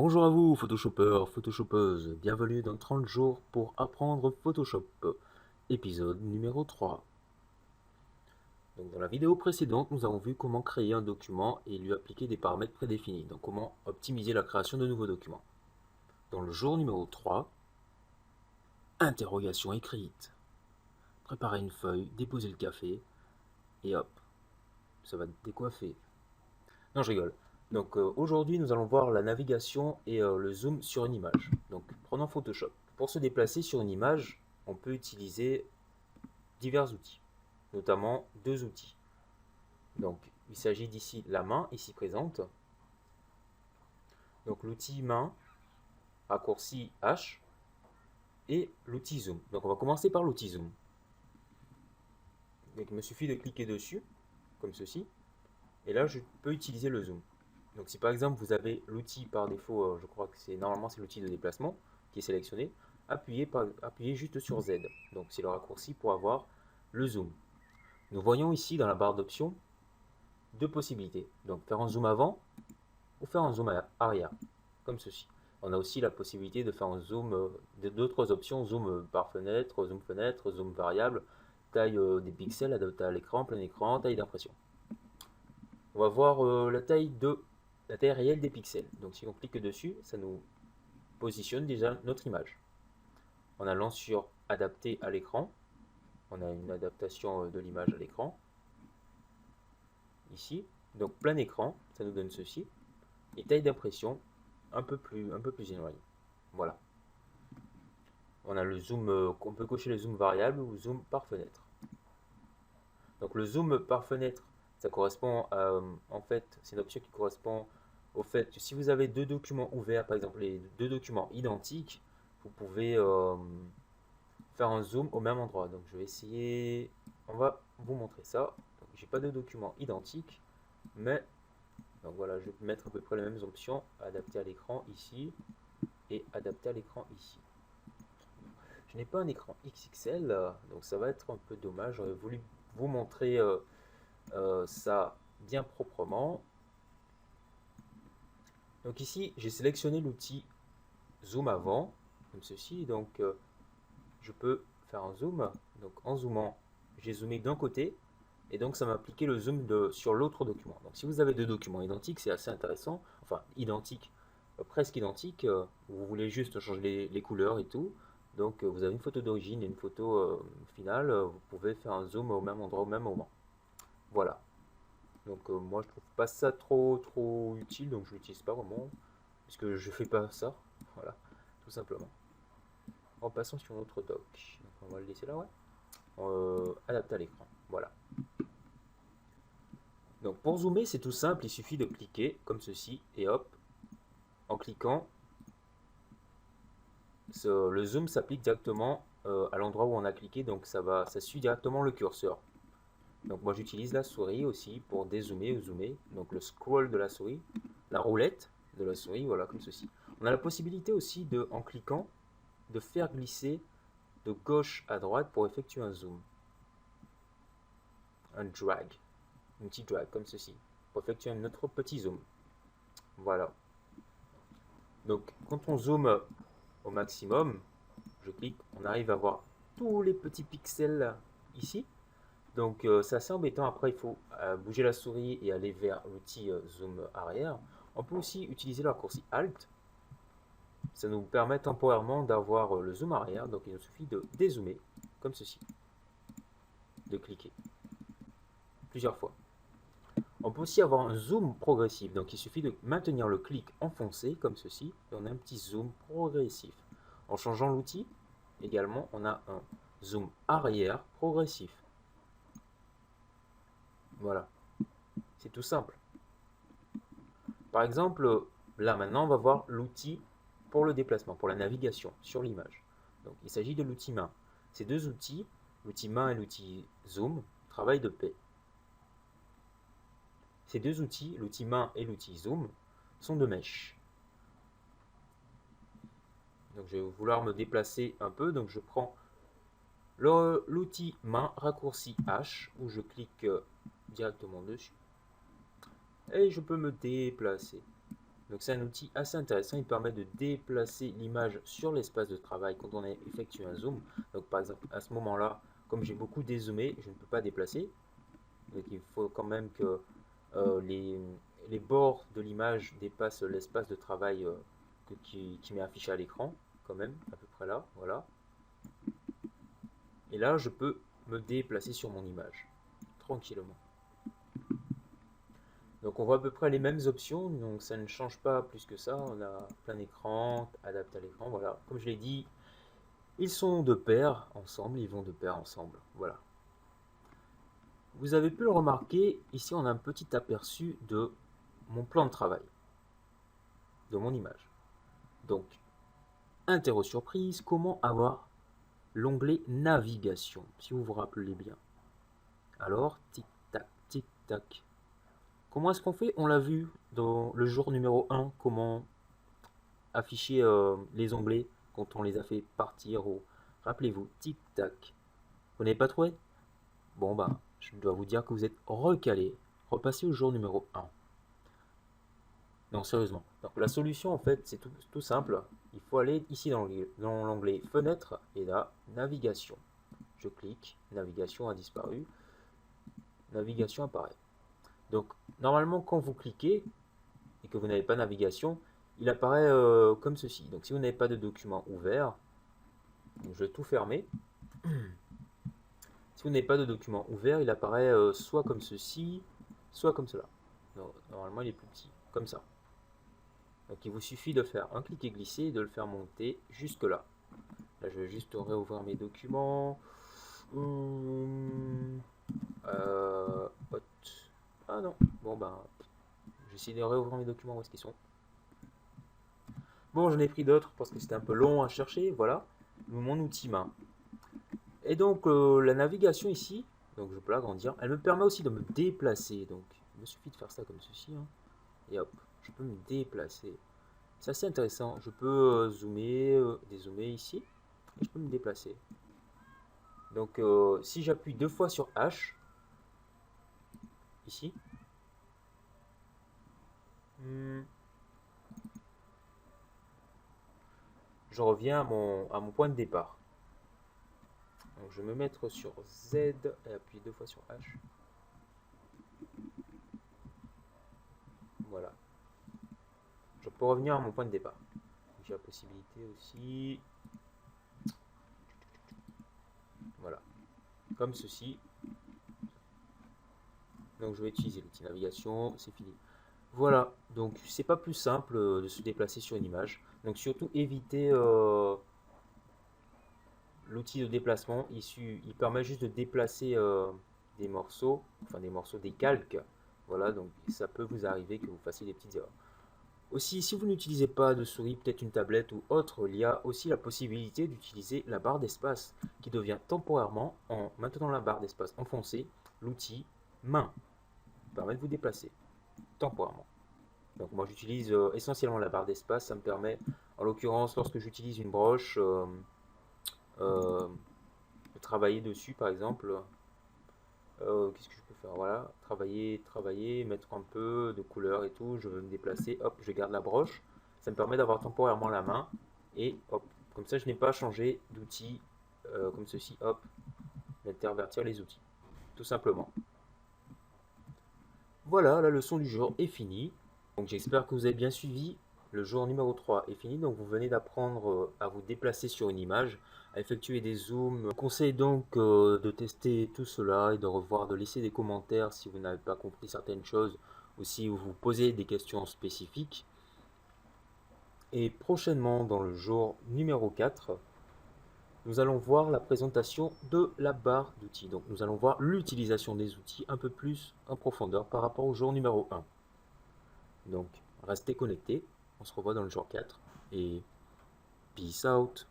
Bonjour à vous, Photoshopeurs, Photoshopeuses, bienvenue dans 30 jours pour apprendre Photoshop, épisode numéro 3. Donc dans la vidéo précédente, nous avons vu comment créer un document et lui appliquer des paramètres prédéfinis, donc comment optimiser la création de nouveaux documents. Dans le jour numéro 3, interrogation écrite. Préparer une feuille, déposer le café, et hop, ça va te décoiffer. Non, je rigole. Donc aujourd'hui, nous allons voir la navigation et le zoom sur une image. Donc prenons Photoshop. Pour se déplacer sur une image, on peut utiliser divers outils, notamment deux outils. Donc il s'agit d'ici la main, ici présente. Donc l'outil main, raccourci H, et l'outil zoom. Donc on va commencer par l'outil zoom. Donc il me suffit de cliquer dessus, comme ceci, et là je peux utiliser le zoom. Donc si par exemple vous avez l'outil par défaut, je crois que normalement c'est l'outil de déplacement qui est sélectionné, appuyez juste sur Z. Donc c'est le raccourci pour avoir le zoom. Nous voyons ici dans la barre d'options deux possibilités. Donc faire un zoom avant ou faire un zoom arrière, comme ceci. On a aussi la possibilité de faire un zoom, d'autres options, zoom par fenêtre, zoom variable, taille des pixels adaptée à l'écran, plein écran, taille d'impression. On va voir la taille réelle des pixels. Donc si on clique dessus, ça nous positionne déjà notre image. En allant sur adapter à l'écran, on a une adaptation de l'image à l'écran. Ici, donc plein écran, ça nous donne ceci. Et taille d'impression un peu plus éloignée. Voilà. On a le zoom, on peut cocher le zoom variable ou zoom par fenêtre. Donc le zoom par fenêtre, ça correspond à, en fait, c'est une option qui correspond au fait que si vous avez deux documents ouverts, par exemple les deux documents identiques, vous pouvez faire un zoom au même endroit. Donc je vais essayer, on va vous montrer ça. J'ai pas de documents identiques, mais donc voilà, je vais mettre à peu près les mêmes options, adapter à l'écran ici et adapter à l'écran ici. Je n'ai pas un écran XXL, donc ça va être un peu dommage. J'aurais voulu vous montrer ça bien proprement. Donc ici, j'ai sélectionné l'outil zoom avant, comme ceci. Donc je peux faire un zoom. Donc en zoomant, j'ai zoomé d'un côté. Et donc ça m'a appliqué le zoom sur l'autre document. Donc si vous avez deux documents identiques, c'est assez intéressant. Enfin, identiques, presque identiques. Vous voulez juste changer les couleurs et tout. Donc vous avez une photo d'origine et une photo finale. Vous pouvez faire un zoom au même endroit au même moment. Voilà. Donc moi je trouve pas ça trop utile, donc je l'utilise pas vraiment. Puisque je fais pas ça. Voilà, tout simplement. En passant sur notre doc. Donc on va le laisser là, ouais. Adapter à l'écran. Voilà. Donc pour zoomer, c'est tout simple, il suffit de cliquer comme ceci et hop, en cliquant, le zoom s'applique directement à l'endroit où on a cliqué, donc ça suit directement le curseur. Donc moi j'utilise la souris aussi pour dézoomer ou zoomer, donc le scroll de la souris, la roulette de la souris, voilà comme ceci. On a la possibilité aussi de, en cliquant, de faire glisser de gauche à droite pour effectuer un zoom. Un drag, un petit drag comme ceci, pour effectuer un autre petit zoom. Voilà. Donc quand on zoome au maximum, je clique, on arrive à voir tous les petits pixels ici. Donc c'est assez embêtant, après il faut bouger la souris et aller vers l'outil zoom arrière. On peut aussi utiliser le raccourci Alt, ça nous permet temporairement d'avoir le zoom arrière, donc il nous suffit de dézoomer, comme ceci, de cliquer plusieurs fois. On peut aussi avoir un zoom progressif, donc il suffit de maintenir le clic enfoncé, comme ceci, et on a un petit zoom progressif. En changeant l'outil, également, on a un zoom arrière progressif. Voilà, c'est tout simple. Par exemple, là maintenant, on va voir l'outil pour le déplacement, pour la navigation sur l'image. Donc, il s'agit de l'outil main. Ces deux outils, l'outil main et l'outil zoom, travaillent de pair. Ces deux outils, l'outil main et l'outil zoom, sont de mèche. Donc, je vais vouloir me déplacer un peu, donc je prends l'outil main raccourci H, où je clique directement dessus. Et je peux me déplacer. Donc c'est un outil assez intéressant, il permet de déplacer l'image sur l'espace de travail quand on a effectué un zoom. Donc par exemple à ce moment-là, comme j'ai beaucoup dézoomé, je ne peux pas déplacer. Donc il faut quand même que les bords de l'image dépassent l'espace de travail qui m'est affiché à l'écran, quand même, à peu près là, voilà. Et là, je peux me déplacer sur mon image, tranquillement. Donc on voit à peu près les mêmes options, donc ça ne change pas plus que ça. On a plein écran, adapte à l'écran, voilà. Comme je l'ai dit, ils sont de pair ensemble, ils vont de pair ensemble, voilà. Vous avez pu le remarquer, ici on a un petit aperçu de mon plan de travail, de mon image. Donc, interro surprise, comment avoir l'onglet navigation, si vous vous rappelez bien. Alors, tic-tac, tic-tac. Comment est-ce qu'on fait? On l'a vu dans le jour numéro 1, comment afficher les onglets quand on les a fait partir. Rappelez-vous, tic-tac. Vous n'avez pas trouvé? Bon, bah, je dois vous dire que vous êtes recalé. Repassez au jour numéro 1. Non, sérieusement. Donc, la solution, en fait, c'est tout simple. Il faut aller ici dans l'onglet Fenêtre et là, Navigation. Je clique, Navigation a disparu. Navigation apparaît. Donc, normalement, quand vous cliquez et que vous n'avez pas navigation, il apparaît comme ceci. Donc, si vous n'avez pas de document ouvert, je vais tout fermer. Si vous n'avez pas de document ouvert, il apparaît soit comme ceci, soit comme cela. Donc, normalement, il est plus petit, comme ça. Donc, il vous suffit de faire un clic et glisser et de le faire monter jusque là. Là, je vais juste réouvrir mes documents. Ah non, bon ben, j'essaie de réouvrir mes documents, où est-ce qu'ils sont? Bon, j'en ai pris d'autres parce que c'était un peu long à chercher, voilà, mon outil main. Et donc, la navigation ici, donc je peux l'agrandir, elle me permet aussi de me déplacer. Donc, il me suffit de faire ça comme ceci, hein, et hop, je peux me déplacer. C'est assez intéressant, je peux zoomer, dézoomer ici, et je peux me déplacer. Donc, si j'appuie 2 fois sur H, ici, je reviens à mon point de départ. Donc, je vais me mettre sur Z et appuyer 2 fois sur H. Voilà. Je peux revenir à mon point de départ. J'ai la possibilité aussi. Voilà. Comme ceci. Donc je vais utiliser l'outil navigation. C'est fini. Voilà. Donc c'est pas plus simple de se déplacer sur une image. Donc surtout éviter l'outil de déplacement. Il permet juste de déplacer des morceaux. Enfin des morceaux, des calques. Voilà. Donc ça peut vous arriver que vous fassiez des petites erreurs. Aussi, si vous n'utilisez pas de souris, peut-être une tablette ou autre, il y a aussi la possibilité d'utiliser la barre d'espace qui devient temporairement, en maintenant la barre d'espace enfoncée, l'outil main qui permet de vous déplacer temporairement. Donc moi j'utilise essentiellement la barre d'espace, ça me permet, en l'occurrence lorsque j'utilise une broche, de travailler dessus par exemple. Qu'est-ce que je peux faire? Voilà, travailler, mettre un peu de couleur et tout. Je veux me déplacer, hop, je garde la broche. Ça me permet d'avoir temporairement la main. Et hop, comme ça, je n'ai pas changé d'outil comme ceci, hop, d'intervertir les outils. Tout simplement. Voilà, la leçon du jour est finie. Donc j'espère que vous avez bien suivi. Le jour numéro 3 est fini, donc vous venez d'apprendre à vous déplacer sur une image, à effectuer des zooms. Je vous conseille donc de tester tout cela et de revoir, de laisser des commentaires si vous n'avez pas compris certaines choses ou si vous vous posez des questions spécifiques. Et prochainement, dans le jour numéro 4, nous allons voir la présentation de la barre d'outils. Donc nous allons voir l'utilisation des outils un peu plus en profondeur par rapport au jour numéro 1. Donc restez connectés. On se revoit dans le jour 4 et peace out.